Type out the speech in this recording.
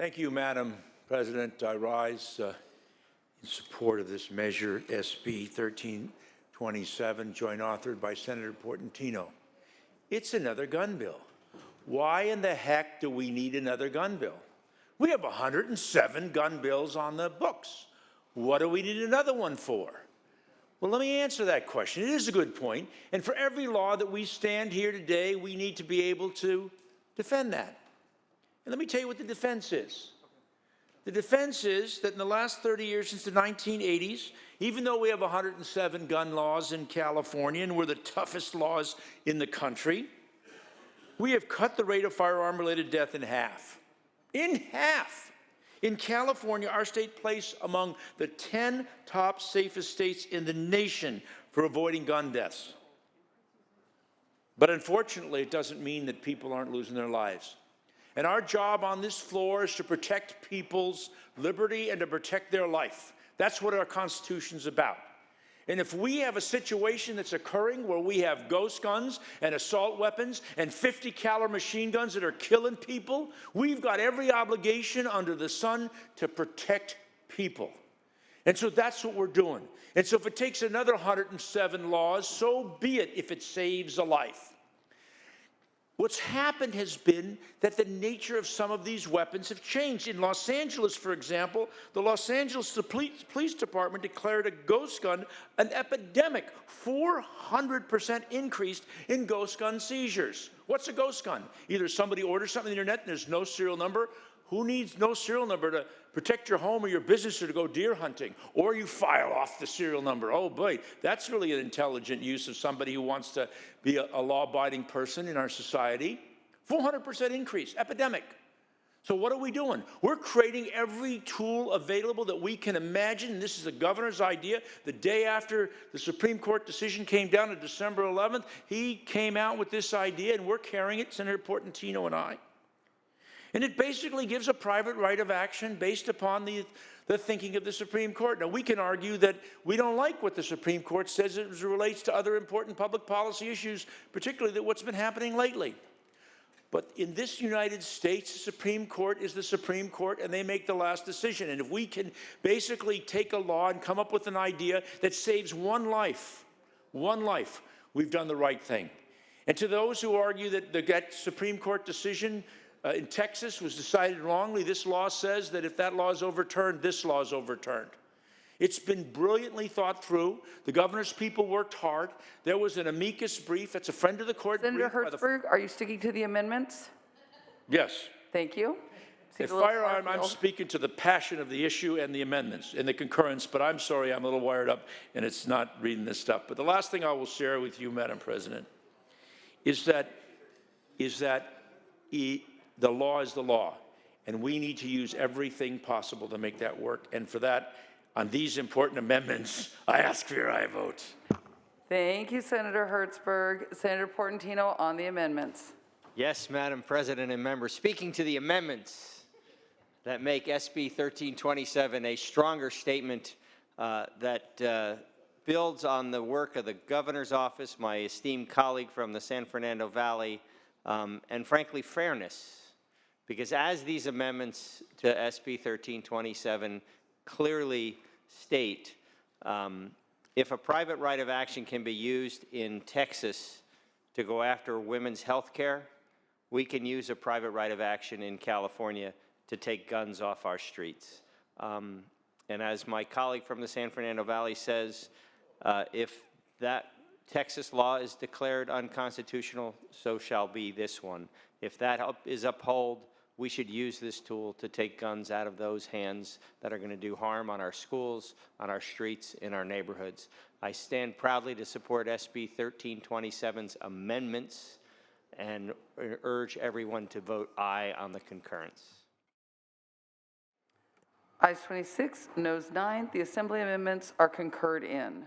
Thank you, Madam President. I rise in support of this measure, SB 1327, joint authored by Senator Portantino. It's another gun bill. Why in the heck do we need another gun bill? We have 107 gun bills on the books. What do we need another one for? Well, let me answer that question. It is a good point. And for every law that we stand here today, we need to be able to defend that. And let me tell you what the defense is. The defense is that in the last 30 years, since the 1980s, even though we have 107 gun laws in California and we're the toughest laws in the country, we have cut the rate of firearm-related death in half. In half! In California, our state placed among the 10 top safest states in the nation for avoiding gun deaths. But unfortunately, it doesn't mean that people aren't losing their lives. And our job on this floor is to protect people's liberty and to protect their life. That's what our Constitution's about. And if we have a situation that's occurring where we have ghost guns and assault weapons and 50 caliber machine guns that are killing people, we've got every obligation under the sun to protect people. And so that's what we're doing. And so if it takes another 107 laws, so be it if it saves a life. What's happened has been that the nature of some of these weapons have changed. In Los Angeles, for example, the Los Angeles Police Department declared a ghost gun an epidemic, 400% increase in ghost gun seizures. What's a ghost gun? Either somebody orders something on the internet and there's no serial number. Who needs no serial number to protect your home or your business or to go deer hunting? Or you file off the serial number. Oh boy, that's really an intelligent use of somebody who wants to be a law-abiding person in our society. 400% increase, epidemic. So what are we doing? We're creating every tool available that we can imagine. This is the governor's idea. The day after the Supreme Court decision came down on December 11th, he came out with this idea, and we're carrying it, Senator Portantino and I. And it basically gives a private right of action based upon the thinking of the Supreme Court. Now, we can argue that we don't like what the Supreme Court says as it relates to other important public policy issues, particularly what's been happening lately. But in this United States, the Supreme Court is the Supreme Court, and they make the last decision. And if we can basically take a law and come up with an idea that saves one life, we've done the right thing. And to those who argue that that Supreme Court decision in Texas was decided wrongly, this law says that if that law is overturned, this law is overturned. It's been brilliantly thought through. The governor's people worked hard. There was an amicus brief. That's a friend of the court. Senator Hertzberg, are you sticking to the amendments? Yes. Thank you. At firearm, I'm speaking to the passion of the issue and the amendments and the concurrence, but I'm sorry, I'm a little wired up and it's not reading this stuff. But the last thing I will share with you, Madam President, is that the law is the law, and we need to use everything possible to make that work. And for that, on these important amendments, I ask for your aye vote. Thank you, Senator Hertzberg. Senator Portantino on the amendments. Yes, Madam President and members. Speaking to the amendments that make SB 1327 a stronger statement that builds on the work of the governor's office, my esteemed colleague from the San Fernando Valley, and frankly, fairness. Because as these amendments to SB 1327 clearly state, if a private right of action can be used in Texas to go after women's health care, we can use a private right of action in California to take guns off our streets. And as my colleague from the San Fernando Valley says, if that Texas law is declared unconstitutional, so shall be this one. If that is upheld, we should use this tool to take guns out of those hands that are going to do harm on our schools, on our streets, in our neighborhoods. I stand proudly to support SB 1327's amendments and urge everyone to vote aye on the concurrence. Ayes 26, noes 9. The Assembly amendments are concurred in.